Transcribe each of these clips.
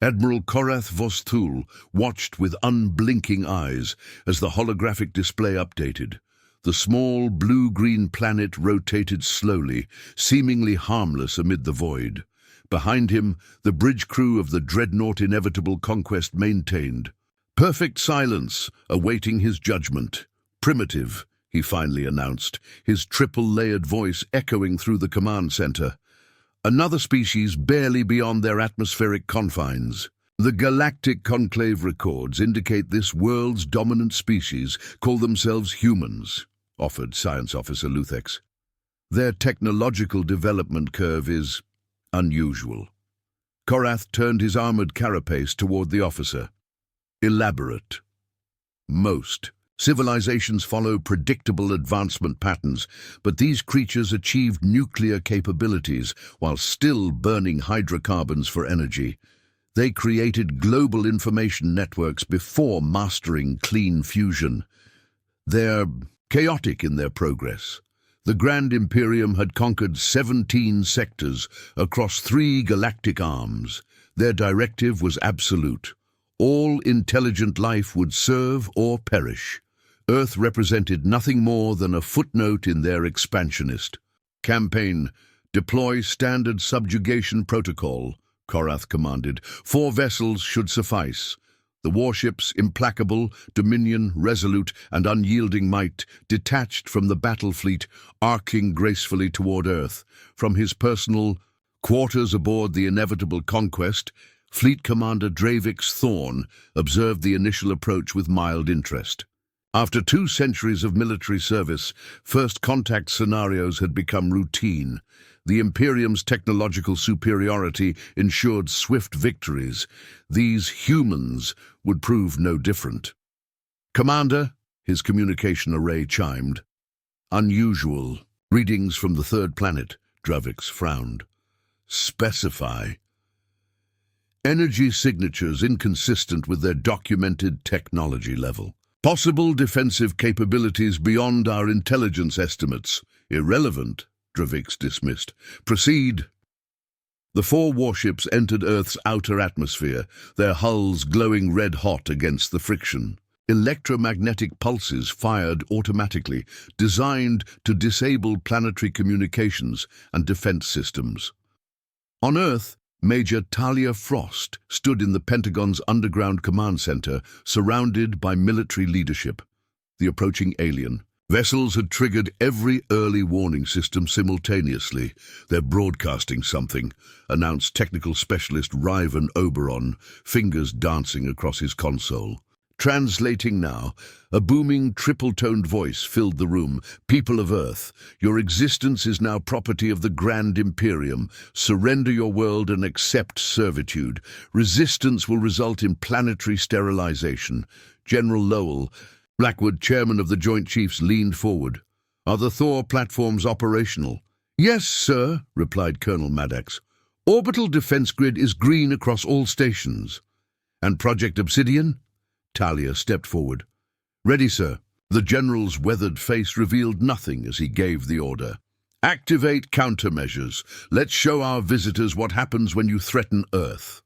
Admiral Korath Vostul watched with unblinking eyes as the holographic display updated. The small blue-green planet rotated slowly, seemingly harmless amid the void. Behind him, the bridge crew of the dreadnought Inevitable Conquest maintained perfect silence, awaiting his judgment. "Primitive," he finally announced, his triple-layered voice echoing through the command center. "Another species barely beyond their atmospheric confines." The Galactic Conclave records indicate this world's dominant species call themselves humans, offered Science Officer Luthex. Their technological development curve is unusual. Korath turned his armored carapace toward the officer. "Elaborate." "Most civilizations follow predictable advancement patterns, but these creatures achieved nuclear capabilities while still burning hydrocarbons for energy. They created global information networks before mastering clean fusion. They're chaotic in their progress. The Grand Imperium had conquered 17 sectors across 3 galactic arms. Their directive was absolute. All intelligent life would serve or perish. Earth represented nothing more than a footnote in their expansionist campaign. "Deploy standard subjugation protocol," Korath commanded. 4 vessels should suffice. The warships, implacable, Dominion, resolute, and unyielding might, detached from the battle fleet, arcing gracefully toward Earth. From his personal quarters aboard the Inevitable Conquest, Fleet Commander Dravix Thorn observed the initial approach with mild interest. After 2 centuries of military service, first contact scenarios had become routine. The Imperium's technological superiority ensured swift victories. These humans would prove no different. "Commander," his communication array chimed. "Unusual. Readings from the 3rd planet," Dravix frowned. "Specify." "Energy signatures inconsistent with their documented technology level. Possible defensive capabilities beyond our intelligence estimates. Irrelevant," Dravix dismissed. "Proceed." The 4 warships entered Earth's outer atmosphere, their hulls glowing red-hot against the friction. Electromagnetic pulses fired automatically, designed to disable planetary communications and defense systems. On Earth, Major Talia Frost stood in the Pentagon's underground command center, surrounded by military leadership. The approaching alien. Vessels had triggered every early warning system simultaneously. "They're broadcasting something," announced technical specialist Ryvan Oberon, fingers dancing across his console. Translating now, a booming triple-toned voice filled the room. "People of Earth, your existence is now property of the Grand Imperium. Surrender your world and accept servitude. Resistance will result in planetary sterilization." General Lowell, Blackwood, chairman of the Joint Chiefs, leaned forward. "Are the Thor platforms operational?" "Yes, sir," replied Colonel Maddox. "Orbital defense grid is green across all stations." "And Project Obsidian?" Talia stepped forward. "Ready, sir." The general's weathered face revealed nothing as he gave the order. "Activate countermeasures. Let's show our visitors what happens when you threaten Earth."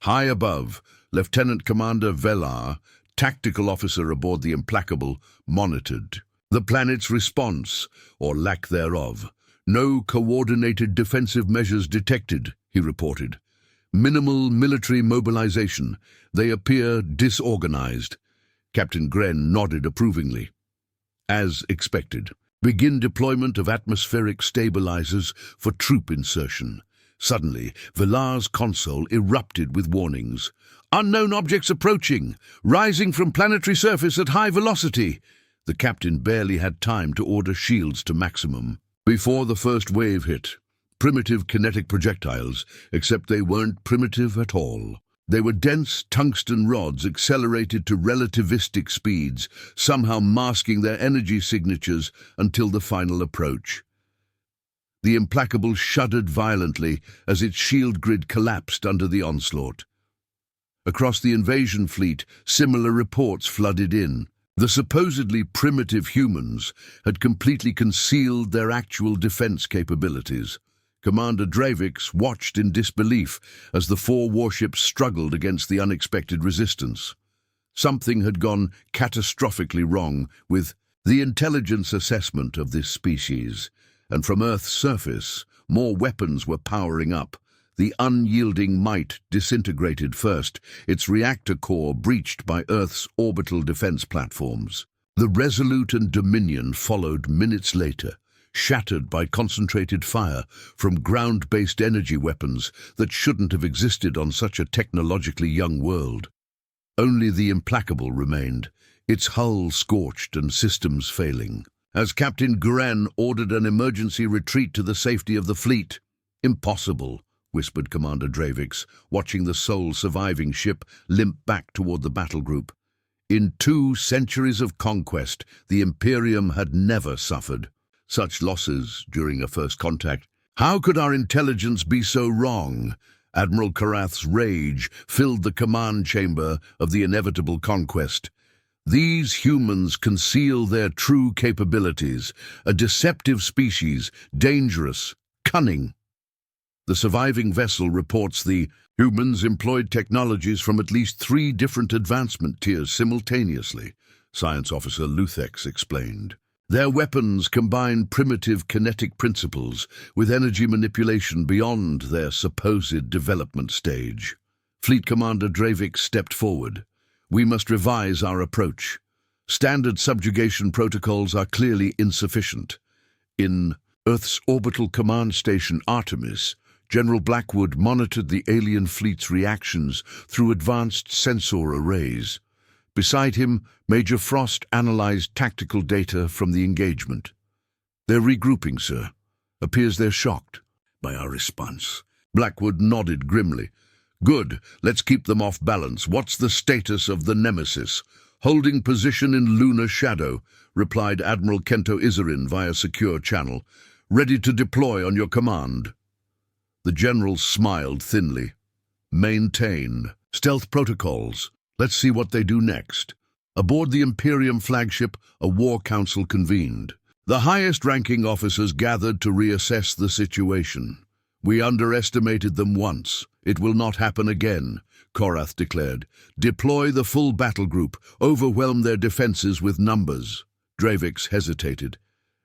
High above, Lieutenant Commander Velar, tactical officer aboard the Implacable, monitored the planet's response, or lack thereof. "No coordinated defensive measures detected," he reported. "Minimal military mobilization. They appear disorganized." Captain Gren nodded approvingly. "As expected. Begin deployment of atmospheric stabilizers for troop insertion." Suddenly, Velar's console erupted with warnings. "Unknown objects approaching, rising from planetary surface at high velocity." The captain barely had time to order shields to maximum. Before the first wave hit, primitive kinetic projectiles, except they weren't primitive at all. They were dense tungsten rods accelerated to relativistic speeds, somehow masking their energy signatures until the final approach. The Implacable shuddered violently as its shield grid collapsed under the onslaught. Across the invasion fleet, similar reports flooded in. The supposedly primitive humans had completely concealed their actual defense capabilities. Commander Dravix watched in disbelief as the four warships struggled against the unexpected resistance. Something had gone catastrophically wrong with the intelligence assessment of this species, and from Earth's surface, more weapons were powering up. The unyielding might disintegrated first, its reactor core breached by Earth's orbital defense platforms. The Resolute and Dominion followed minutes later, shattered by concentrated fire from ground-based energy weapons that shouldn't have existed on such a technologically young world. Only the Implacable remained, its hull scorched and systems failing. As Captain Guren ordered an emergency retreat to the safety of the fleet. "Impossible," whispered Commander Dravix, watching the sole surviving ship limp back toward the battle group. In 2 centuries of conquest, the Imperium had never suffered such losses during a first contact. How could our intelligence be so wrong? Admiral Karath's rage filled the command chamber of the inevitable conquest. These humans conceal their true capabilities, a deceptive species, dangerous, cunning. The surviving vessel reports the humans employed technologies from at least 3 different advancement tiers simultaneously, Science Officer Luthex explained. Their weapons combine primitive kinetic principles with energy manipulation beyond their supposed development stage. Fleet Commander Dravix stepped forward. "We must revise our approach. Standard subjugation protocols are clearly insufficient. In Earth's orbital command station Artemis, General Blackwood monitored the alien fleet's reactions through advanced sensor arrays. Beside him, Major Frost analyzed tactical data from the engagement. "They're regrouping, sir. Appears they're shocked by our response." Blackwood nodded grimly. "Good. Let's keep them off balance. What's the status of the Nemesis?" "Holding position in lunar shadow," replied Admiral Kento Izarin via secure channel. "Ready to deploy on your command." The general smiled thinly. "Maintain stealth protocols. Let's see what they do next." Aboard the Imperium flagship, a war council convened. The highest-ranking officers gathered to reassess the situation. "We underestimated them once. It will not happen again," Korath declared. "Deploy the full battle group. Overwhelm their defenses with numbers." Dravix hesitated.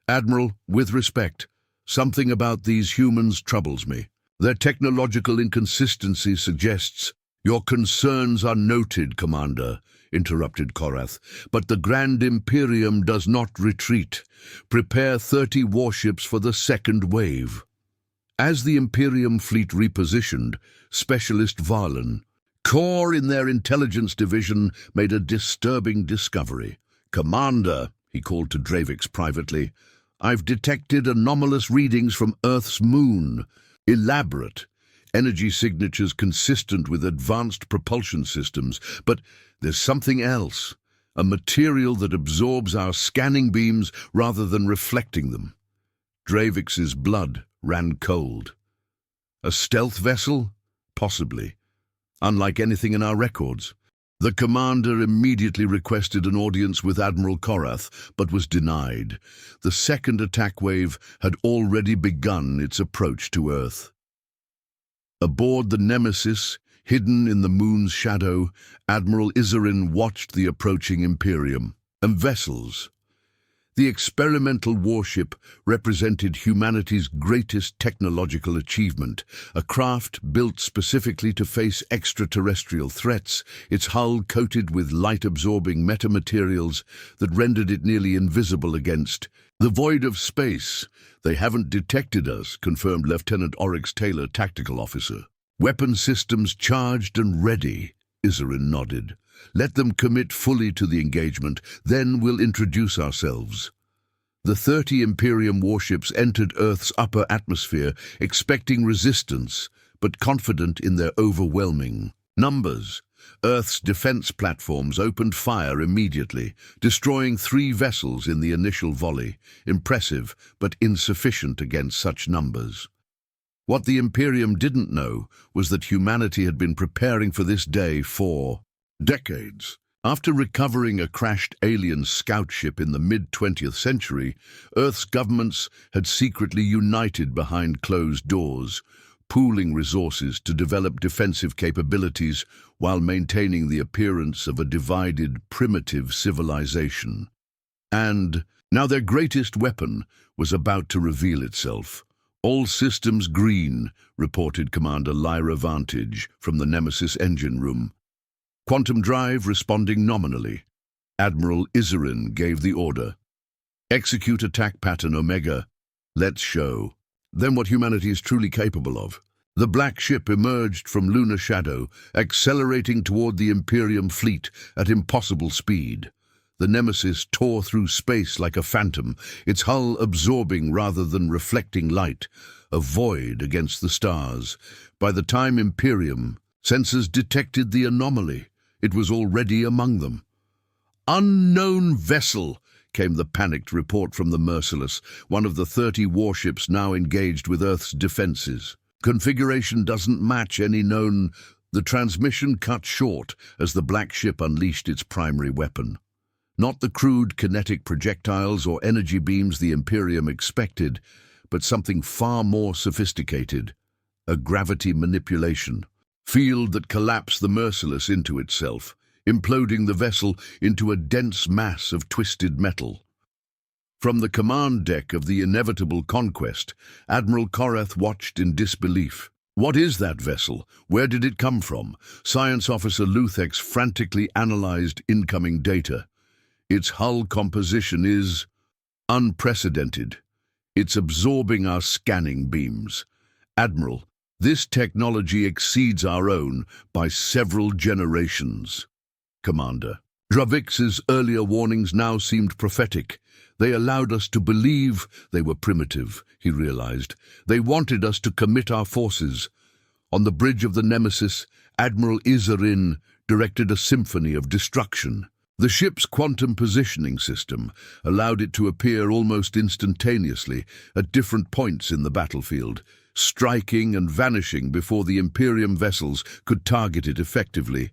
"Admiral, with respect, something about these humans troubles me. Their technological inconsistency suggests—" "Your concerns are noted, Commander," interrupted Korath, "but the Grand Imperium does not retreat. Prepare 30 warships for the second wave." As the Imperium fleet repositioned, Specialist Varlan, Corps in their intelligence division, made a disturbing discovery. "Commander," he called to Dravix privately, "I've detected anomalous readings from Earth's moon. Elaborate energy signatures consistent with advanced propulsion systems, but there's something else, a material that absorbs our scanning beams rather than reflecting them." Dravix's blood ran cold. "A stealth vessel? Possibly. Unlike anything in our records." The commander immediately requested an audience with Admiral Korath, but was denied. The second attack wave had already begun its approach to Earth. Aboard the Nemesis, hidden in the moon's shadow, Admiral Izarin watched the approaching Imperium and vessels. The experimental warship represented humanity's greatest technological achievement, a craft built specifically to face extraterrestrial threats, its hull coated with light-absorbing metamaterials that rendered it nearly invisible against the void of space. "They haven't detected us," confirmed Lieutenant Oryx Taylor, tactical officer. "Weapon systems charged and ready," Izarin nodded. "Let them commit fully to the engagement, then we'll introduce ourselves." The 30 Imperium warships entered Earth's upper atmosphere, expecting resistance, but confident in their overwhelming numbers. Earth's defense platforms opened fire immediately, destroying 3 vessels in the initial volley. Impressive, but insufficient against such numbers. What the Imperium didn't know was that humanity had been preparing for this day for decades. After recovering a crashed alien scout ship in the mid-20th century, Earth's governments had secretly united behind closed doors, pooling resources to develop defensive capabilities while maintaining the appearance of a divided, primitive civilization. And now their greatest weapon was about to reveal itself. "All systems green," reported Commander Lyra Vantage from the Nemesis engine room. "Quantum drive responding nominally." Admiral Izarin gave the order. "Execute attack pattern Omega. Let's show them what humanity is truly capable of." The black ship emerged from lunar shadow, accelerating toward the Imperium fleet at impossible speed. The Nemesis tore through space like a phantom, its hull absorbing rather than reflecting light, a void against the stars. By the time Imperium sensors detected the anomaly, it was already among them. "Unknown vessel," came the panicked report from the Merciless, one of the 30 warships now engaged with Earth's defenses. "Configuration doesn't match any known." The transmission cut short as the black ship unleashed its primary weapon. Not the crude kinetic projectiles or energy beams the Imperium expected, but something far more sophisticated, a gravity manipulation field that collapsed the Merciless into itself, imploding the vessel into a dense mass of twisted metal. From the command deck of the inevitable Conquest, Admiral Korath watched in disbelief. "What is that vessel? Where did it come from?" Science Officer Luthex frantically analyzed incoming data. "Its hull composition is unprecedented. It's absorbing our scanning beams. Admiral, this technology exceeds our own by several generations." Commander Dravix's earlier warnings now seemed prophetic. "They allowed us to believe they were primitive," he realized. "They wanted us to commit our forces." On the bridge of the Nemesis, Admiral Izarin directed a symphony of destruction. The ship's quantum positioning system allowed it to appear almost instantaneously at different points in the battlefield, striking and vanishing before the Imperium vessels could target it effectively.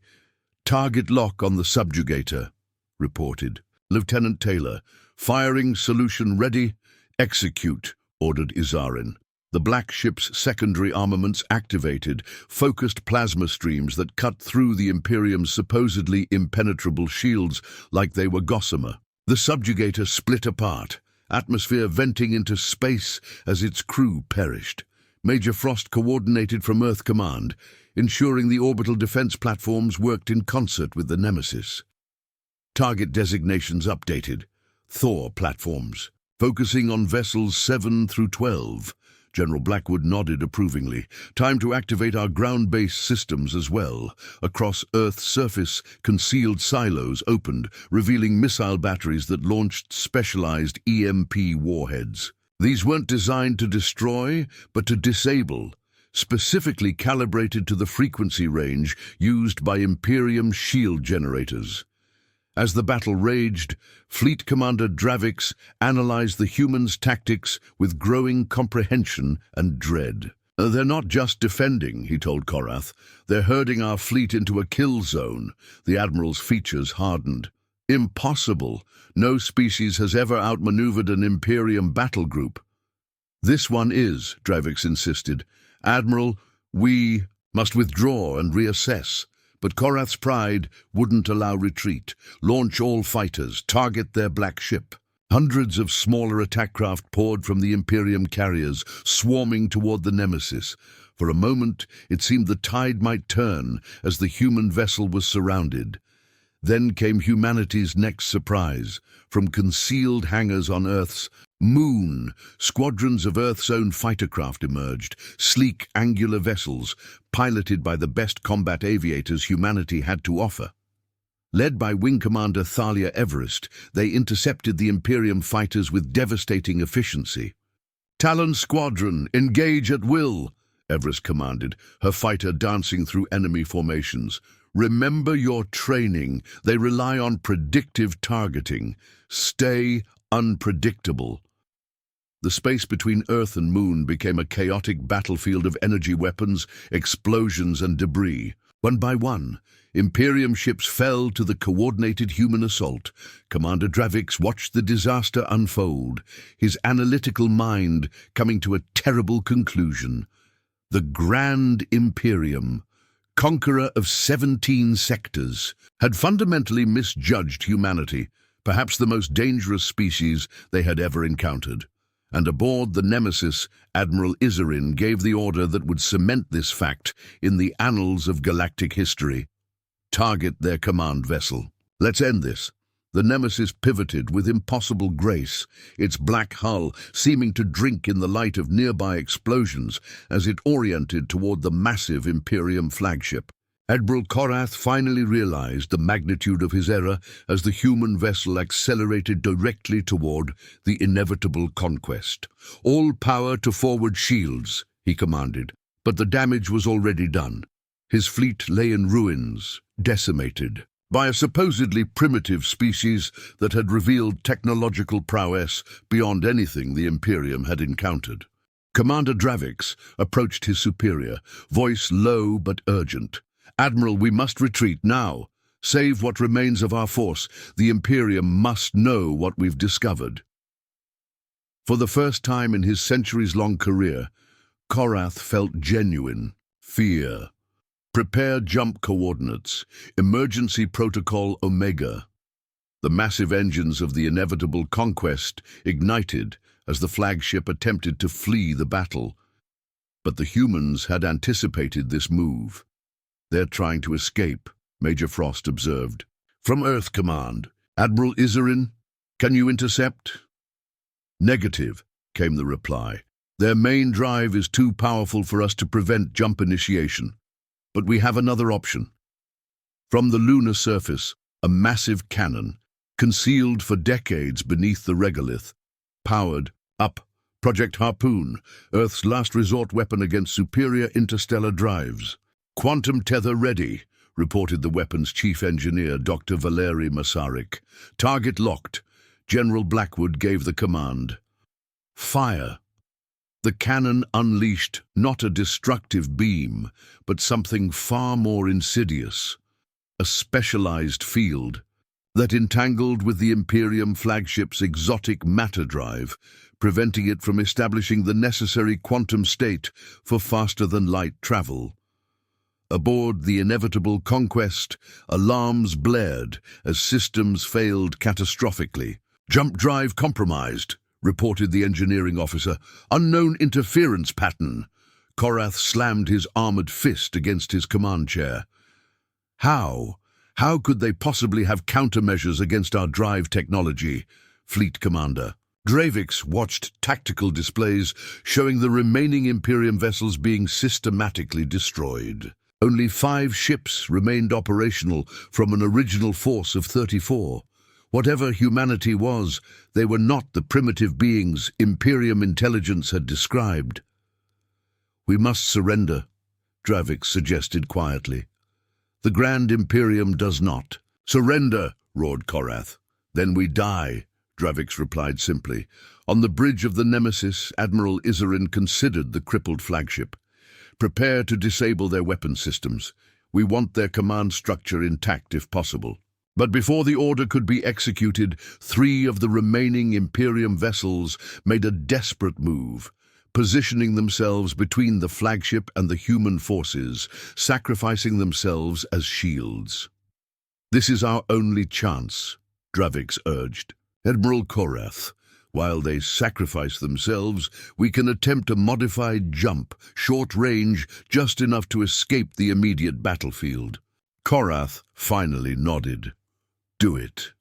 "Target lock on the subjugator," reported Lieutenant Taylor. "Firing solution ready. Execute," ordered Izarin. The black ship's secondary armaments activated, focused plasma streams that cut through the Imperium's supposedly impenetrable shields like they were gossamer. The subjugator split apart, atmosphere venting into space as its crew perished. Major Frost coordinated from Earth Command, ensuring the orbital defense platforms worked in concert with the Nemesis. Target designations updated. Thor platforms, focusing on vessels 7 through 12. General Blackwood nodded approvingly. "Time to activate our ground-based systems as well." Across Earth's surface, concealed silos opened, revealing missile batteries that launched specialized EMP warheads. These weren't designed to destroy, but to disable, specifically calibrated to the frequency range used by Imperium shield generators. As the battle raged, Fleet Commander Dravix analyzed the humans' tactics with growing comprehension and dread. "They're not just defending," he told Korath. "They're herding our fleet into a kill zone." The Admiral's features hardened. "Impossible. No species has ever outmaneuvered an Imperium battle group." "This one is," Dravix insisted. "Admiral, we must withdraw and reassess." But Korath's pride wouldn't allow retreat. "Launch all fighters, target their black ship." Hundreds of smaller attack craft poured from the Imperium carriers, swarming toward the Nemesis. For a moment, it seemed the tide might turn as the human vessel was surrounded. Then came humanity's next surprise. From concealed hangars on Earth's moon, squadrons of Earth's own fighter craft emerged, sleek, angular vessels, piloted by the best combat aviators humanity had to offer. Led by Wing Commander Thalia Everest, they intercepted the Imperium fighters with devastating efficiency. "Talon Squadron, engage at will," Everest commanded, her fighter dancing through enemy formations. "Remember your training. They rely on predictive targeting. Stay unpredictable." The space between Earth and Moon became a chaotic battlefield of energy weapons, explosions, and debris. One by one, Imperium ships fell to the coordinated human assault. Commander Dravix watched the disaster unfold, his analytical mind coming to a terrible conclusion. The Grand Imperium, conqueror of 17 sectors, had fundamentally misjudged humanity, perhaps the most dangerous species they had ever encountered. And aboard the Nemesis, Admiral Izarin gave the order that would cement this fact in the annals of galactic history. Target their command vessel. Let's end this. The Nemesis pivoted with impossible grace, its black hull seeming to drink in the light of nearby explosions as it oriented toward the massive Imperium flagship. Admiral Korath finally realized the magnitude of his error as the human vessel accelerated directly toward the inevitable conquest. "All power to forward shields," he commanded, but the damage was already done. His fleet lay in ruins, decimated by a supposedly primitive species that had revealed technological prowess beyond anything the Imperium had encountered. Commander Dravix approached his superior, voice low but urgent. "Admiral, we must retreat now. Save what remains of our force. The Imperium must know what we've discovered." For the first time in his centuries-long career, Korath felt genuine fear. "Prepare jump coordinates. Emergency Protocol Omega." The massive engines of the inevitable conquest ignited as the flagship attempted to flee the battle. But the humans had anticipated this move. "They're trying to escape," Major Frost observed. "From Earth Command. Admiral Izarin, can you intercept?" "Negative," came the reply. "Their main drive is too powerful for us to prevent jump initiation. But we have another option." From the lunar surface, a massive cannon, concealed for decades beneath the regolith, powered up Project Harpoon, Earth's last resort weapon against superior interstellar drives. "Quantum tether ready," reported the weapon's chief engineer, Dr. Valeri Masaryk. "Target locked." General Blackwood gave the command. Fire. The cannon unleashed not a destructive beam, but something far more insidious. A specialized field that entangled with the Imperium flagship's exotic matter drive, preventing it from establishing the necessary quantum state for faster-than-light travel. Aboard the inevitable conquest, alarms blared as systems failed catastrophically. "Jump drive compromised," reported the engineering officer. "Unknown interference pattern." Korath slammed his armored fist against his command chair. How? How could they possibly have countermeasures against our drive technology? Fleet Commander Dravix watched tactical displays showing the remaining Imperium vessels being systematically destroyed. Only 5 ships remained operational from an original force of 34. Whatever humanity was, they were not the primitive beings Imperium intelligence had described. "We must surrender," Dravix suggested quietly. "The Grand Imperium does not." "Surrender," roared Korath. "Then we die," Dravix replied simply. On the bridge of the Nemesis, Admiral Izarin considered the crippled flagship. "Prepare to disable their weapon systems. We want their command structure intact if possible." But before the order could be executed, 3 of the remaining Imperium vessels made a desperate move, positioning themselves between the flagship and the human forces, sacrificing themselves as shields. "This is our only chance," Dravix urged. "Admiral Korath, while they sacrifice themselves, we can attempt a modified jump, short range, just enough to escape the immediate battlefield." Korath finally nodded. "Do it."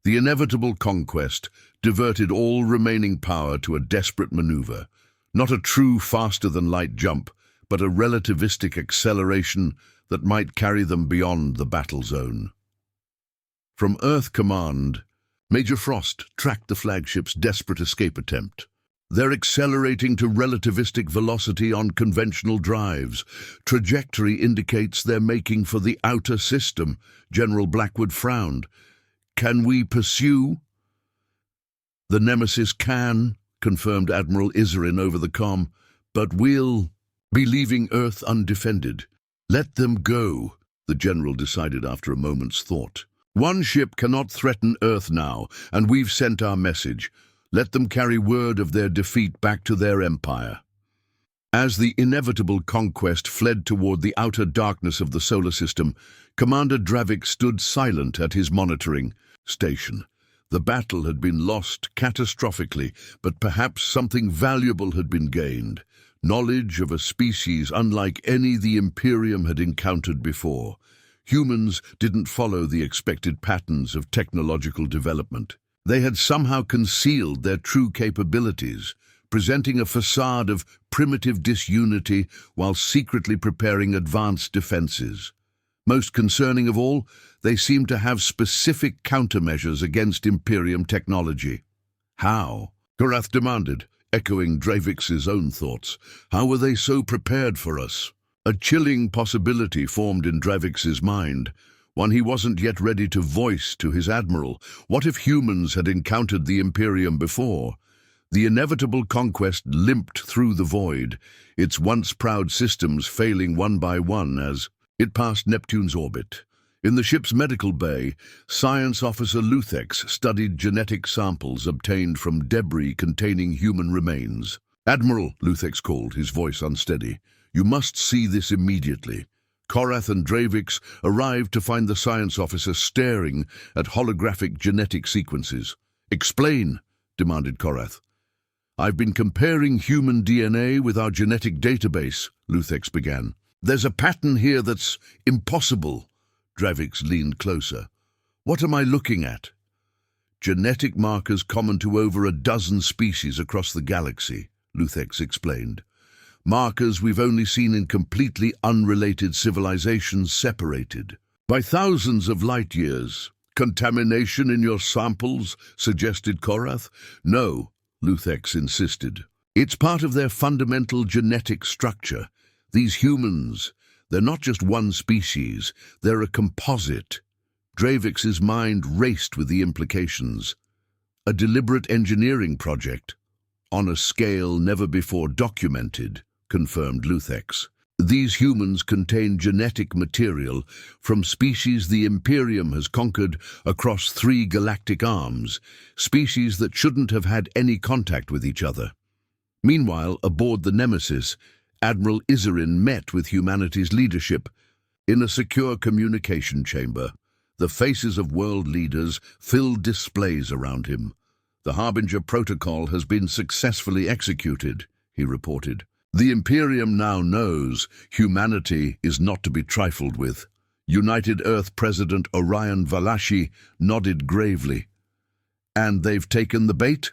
The inevitable conquest diverted all remaining power to a desperate maneuver, not a true faster-than-light jump, but a relativistic acceleration that might carry them beyond the battle zone. From Earth Command, Major Frost tracked the flagship's desperate escape attempt. "They're accelerating to relativistic velocity on conventional drives. Trajectory indicates they're making for the outer system." General Blackwood frowned. "Can we pursue?" "The Nemesis can," confirmed Admiral Izarin over the comm, "but we'll be leaving Earth undefended. Let them go, the general decided after a moment's thought. One ship cannot threaten Earth now, and we've sent our message. Let them carry word of their defeat back to their empire. As the inevitable conquest fled toward the outer darkness of the solar system, Commander Dravik stood silent at his monitoring station. The battle had been lost catastrophically, but perhaps something valuable had been gained. Knowledge of a species unlike any the Imperium had encountered before. Humans didn't follow the expected patterns of technological development. They had somehow concealed their true capabilities, presenting a facade of primitive disunity while secretly preparing advanced defenses. Most concerning of all, they seemed to have specific countermeasures against Imperium technology. How? Korath demanded, echoing Dravik's own thoughts. How were they so prepared for us? A chilling possibility formed in Dravik's mind, one he wasn't yet ready to voice to his admiral. What if humans had encountered the Imperium before? The inevitable conquest limped through the void, its once proud systems failing one by one as it passed Neptune's orbit. In the ship's medical bay, Science Officer Luthex studied genetic samples obtained from debris containing human remains. "Admiral," Luthex called, his voice unsteady, "you must see this immediately." Korath and Dravik arrived to find the science officer staring at holographic genetic sequences. "Explain," demanded Korath. "I've been comparing human DNA with our genetic database," Luthex began. "There's a pattern here that's impossible." Dravik leaned closer. "What am I looking at?" "Genetic markers common to over a dozen species across the galaxy," Luthex explained. "Markers we've only seen in completely unrelated civilizations separated by thousands of light years." "Contamination in your samples?" suggested Korath. "No," Luthex insisted. "It's part of their fundamental genetic structure. These humans, they're not just one species, they're a composite." Dravik's mind raced with the implications. A deliberate engineering project, on a scale never before documented, confirmed Luthex. These humans contain genetic material from species the Imperium has conquered across 3 galactic arms, species that shouldn't have had any contact with each other. Meanwhile, aboard the Nemesis, Admiral Izarin met with humanity's leadership. In a secure communication chamber, the faces of world leaders filled displays around him. "The Harbinger Protocol has been successfully executed," he reported. "The Imperium now knows humanity is not to be trifled with." United Earth President Orion Valashi nodded gravely. "And they've taken the bait?"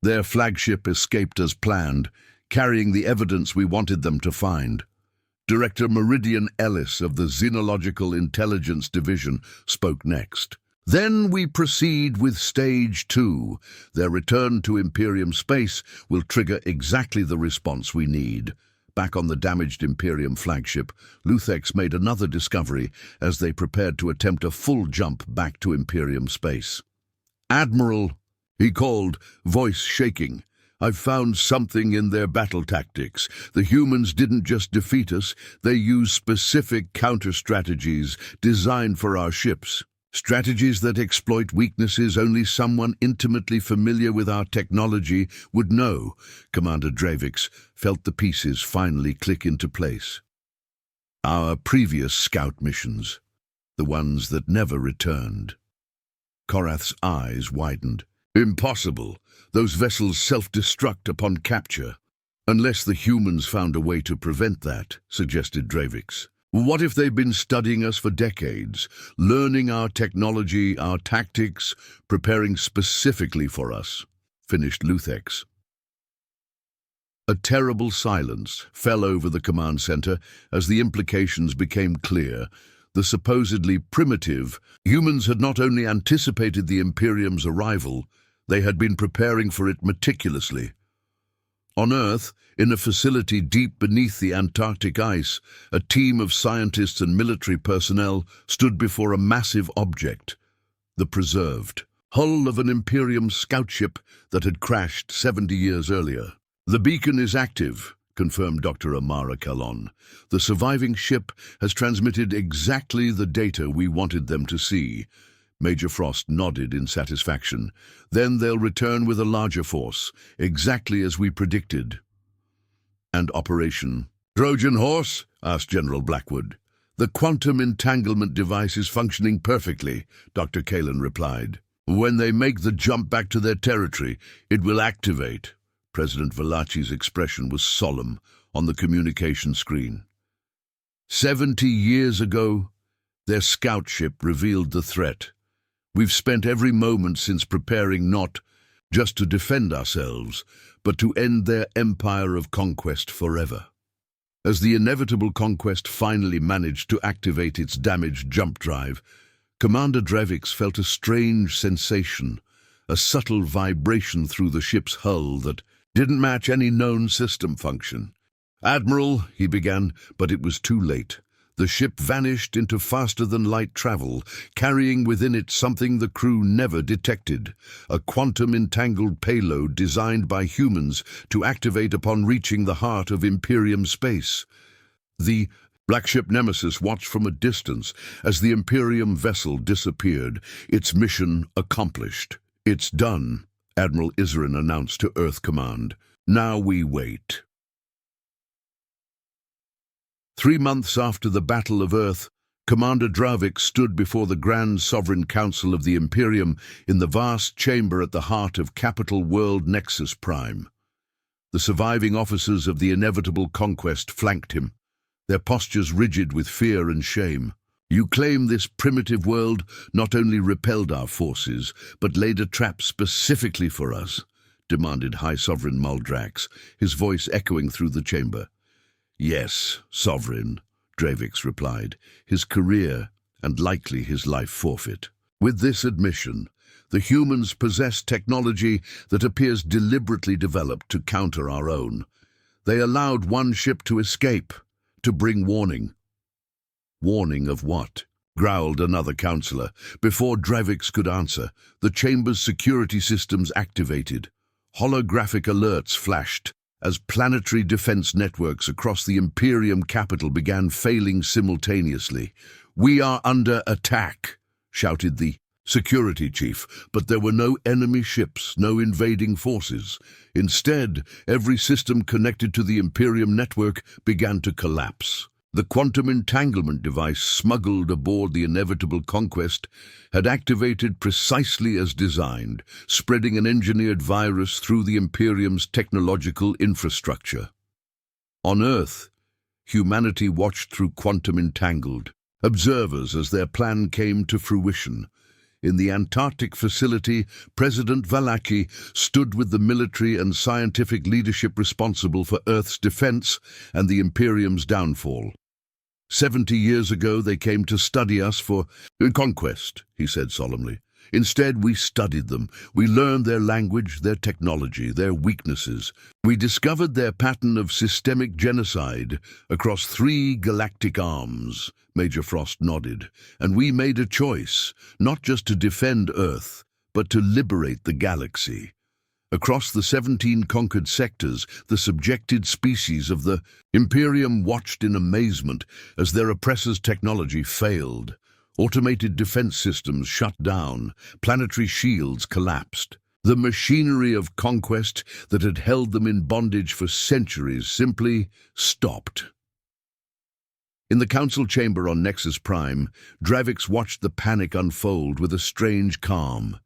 "Their flagship escaped as planned, carrying the evidence we wanted them to find." Director Meridian Ellis of the Xenological Intelligence Division spoke next. "Then we proceed with Stage 2. Their return to Imperium space will trigger exactly the response we need." Back on the damaged Imperium flagship, Luthex made another discovery as they prepared to attempt a full jump back to Imperium space. "Admiral," he called, voice shaking, "I've found something in their battle tactics. The humans didn't just defeat us, they used specific counter-strategies designed for our ships. Strategies that exploit weaknesses only someone intimately familiar with our technology would know." Commander Dravik felt the pieces finally click into place. "Our previous scout missions, the ones that never returned." Korath's eyes widened. "Impossible. Those vessels self-destruct upon capture." "Unless the humans found a way to prevent that," suggested Dravik. "What if they've been studying us for decades, learning our technology, our tactics, preparing specifically for us?" finished Luthex. A terrible silence fell over the command center as the implications became clear. The supposedly primitive humans had not only anticipated the Imperium's arrival, they had been preparing for it meticulously. On Earth, in a facility deep beneath the Antarctic ice, a team of scientists and military personnel stood before a massive object, the preserved hull of an Imperium scout ship that had crashed 70 years earlier. "The beacon is active," confirmed Dr. Amara Kalon. "The surviving ship has transmitted exactly the data we wanted them to see." Major Frost nodded in satisfaction. "Then they'll return with a larger force, exactly as we predicted." "And Operation Trojan Horse?" asked General Blackwood. "The quantum entanglement device is functioning perfectly," Dr. Kalon replied. "When they make the jump back to their territory, it will activate." President Valachi's expression was solemn on the communication screen. 70 years ago, their scout ship revealed the threat. We've spent every moment since preparing not just to defend ourselves, but to end their empire of conquest forever. As the inevitable conquest finally managed to activate its damaged jump drive, Commander Drevix felt a strange sensation, a subtle vibration through the ship's hull that didn't match any known system function. "Admiral," he began, but it was too late. The ship vanished into faster-than-light travel, carrying within it something the crew never detected, a quantum-entangled payload designed by humans to activate upon reaching the heart of Imperium space. The Black Ship Nemesis watched from a distance as the Imperium vessel disappeared, its mission accomplished. "It's done," Admiral Izarin announced to Earth Command. "Now we wait." 3 months after the Battle of Earth, Commander Drevix stood before the Grand Sovereign Council of the Imperium in the vast chamber at the heart of Capital World Nexus Prime. The surviving officers of the inevitable conquest flanked him, their postures rigid with fear and shame. "You claim this primitive world not only repelled our forces, but laid a trap specifically for us," demanded High Sovereign Muldrax, his voice echoing through the chamber. "Yes, Sovereign," Drevix replied, his career and likely his life forfeit. "With this admission, the humans possess technology that appears deliberately developed to counter our own. They allowed one ship to escape, to bring warning." "Warning of what?" growled another counselor. Before Drevix could answer, the chamber's security systems activated. Holographic alerts flashed as planetary defense networks across the Imperium capital began failing simultaneously. "We are under attack," shouted the security chief, but there were no enemy ships, no invading forces. Instead, every system connected to the Imperium network began to collapse. The quantum entanglement device smuggled aboard the inevitable conquest had activated precisely as designed, spreading an engineered virus through the Imperium's technological infrastructure. On Earth, humanity watched through quantum entangled, observers as their plan came to fruition. In the Antarctic facility, President Valachi stood with the military and scientific leadership responsible for Earth's defense and the Imperium's downfall. 70 years ago they came to study us for conquest, he said solemnly. Instead, we studied them. We learned their language, their technology, their weaknesses. We discovered their pattern of systemic genocide across 3 galactic arms. Major Frost nodded. And we made a choice, not just to defend Earth, but to liberate the galaxy. Across the 17 conquered sectors, the subjected species of the Imperium watched in amazement as their oppressors' technology failed. Automated defense systems shut down, planetary shields collapsed. The machinery of conquest that had held them in bondage for centuries simply stopped. In the council chamber on Nexus Prime, Drevix watched the panic unfold with a strange calm.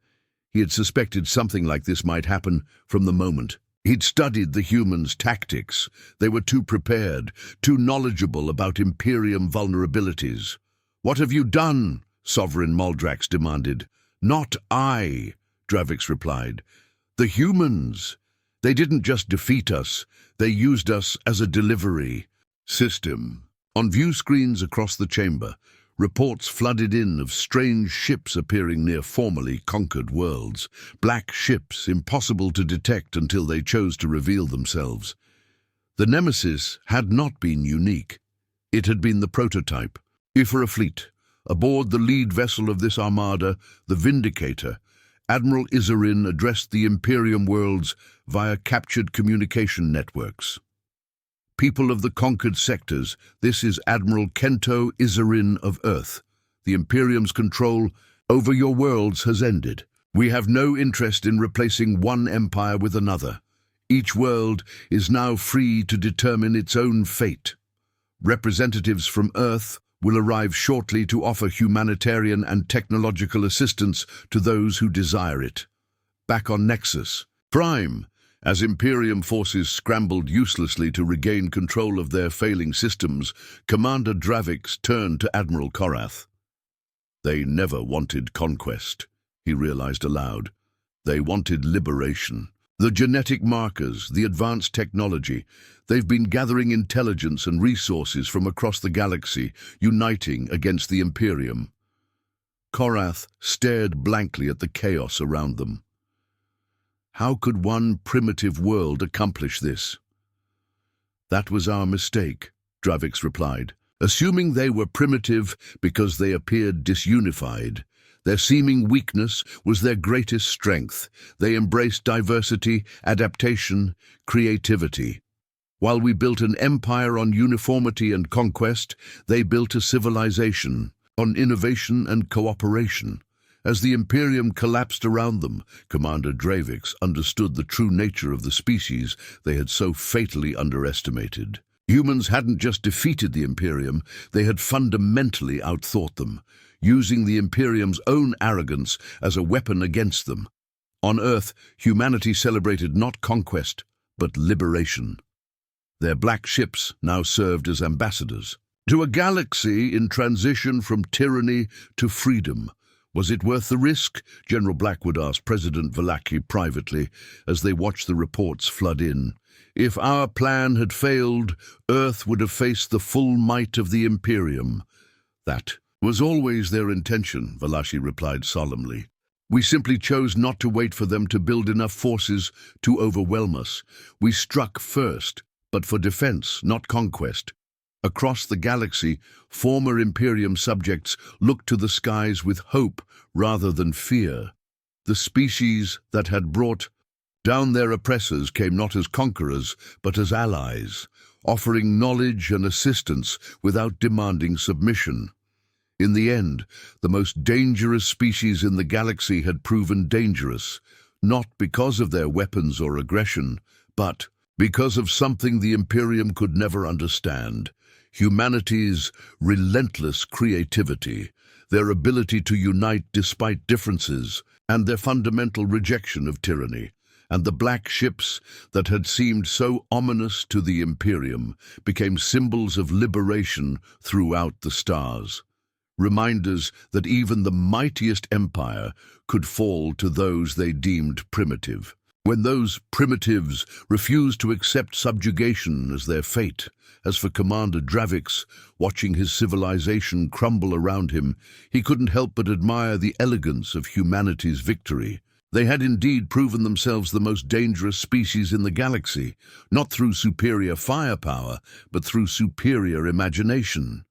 He had suspected something like this might happen from the moment. He'd studied the humans' tactics. They were too prepared, too knowledgeable about Imperium vulnerabilities. "What have you done?" Sovereign Muldrax demanded. "Not I," Drevix replied. "The humans. They didn't just defeat us, they used us as a delivery system." On view screens across the chamber, reports flooded in of strange ships appearing near formerly conquered worlds. Black ships, impossible to detect until they chose to reveal themselves. The Nemesis had not been unique. It had been the prototype. For a fleet, aboard the lead vessel of this armada, the Vindicator, Admiral Izarin addressed the Imperium worlds via captured communication networks. People of the conquered sectors, this is Admiral Kento Izarin of Earth. The Imperium's control over your worlds has ended. We have no interest in replacing one empire with another. Each world is now free to determine its own fate. Representatives from Earth will arrive shortly to offer humanitarian and technological assistance to those who desire it. Back on Nexus Prime, as Imperium forces scrambled uselessly to regain control of their failing systems, Commander Dravix turned to Admiral Korath. They never wanted conquest, he realized aloud. They wanted liberation. The genetic markers, the advanced technology, they've been gathering intelligence and resources from across the galaxy, uniting against the Imperium. Korath stared blankly at the chaos around them. How could one primitive world accomplish this? That was our mistake, Dravix replied. Assuming they were primitive because they appeared disunified, their seeming weakness was their greatest strength. They embraced diversity, adaptation, creativity. While we built an empire on uniformity and conquest, they built a civilization on innovation and cooperation. As the Imperium collapsed around them, Commander Dravix understood the true nature of the species they had so fatally underestimated. Humans hadn't just defeated the Imperium, they had fundamentally outthought them, using the Imperium's own arrogance as a weapon against them. On Earth, humanity celebrated not conquest, but liberation. Their black ships now served as ambassadors to a galaxy in transition from tyranny to freedom. Was it worth the risk? General Blackwood asked President Vallaki privately as they watched the reports flood in. If our plan had failed, Earth would have faced the full might of the Imperium. That was always their intention, Vallaki replied solemnly. We simply chose not to wait for them to build enough forces to overwhelm us. We struck first, but for defense, not conquest. Across the galaxy, former Imperium subjects looked to the skies with hope rather than fear. The species that had brought down their oppressors came not as conquerors, but as allies, offering knowledge and assistance without demanding submission. In the end, the most dangerous species in the galaxy had proven dangerous, not because of their weapons or aggression, but because of something the Imperium could never understand: humanity's relentless creativity, their ability to unite despite differences, and their fundamental rejection of tyranny. And the black ships that had seemed so ominous to the Imperium became symbols of liberation throughout the stars. Reminders that even the mightiest empire could fall to those they deemed primitive. When those primitives refused to accept subjugation as their fate, as for Commander Dravix, watching his civilization crumble around him, he couldn't help but admire the elegance of humanity's victory. They had indeed proven themselves the most dangerous species in the galaxy, not through superior firepower, but through superior imagination.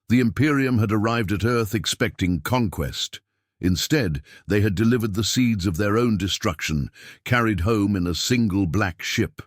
The Imperium had arrived at Earth expecting conquest. Instead, they had delivered the seeds of their own destruction, carried home in a single black ship.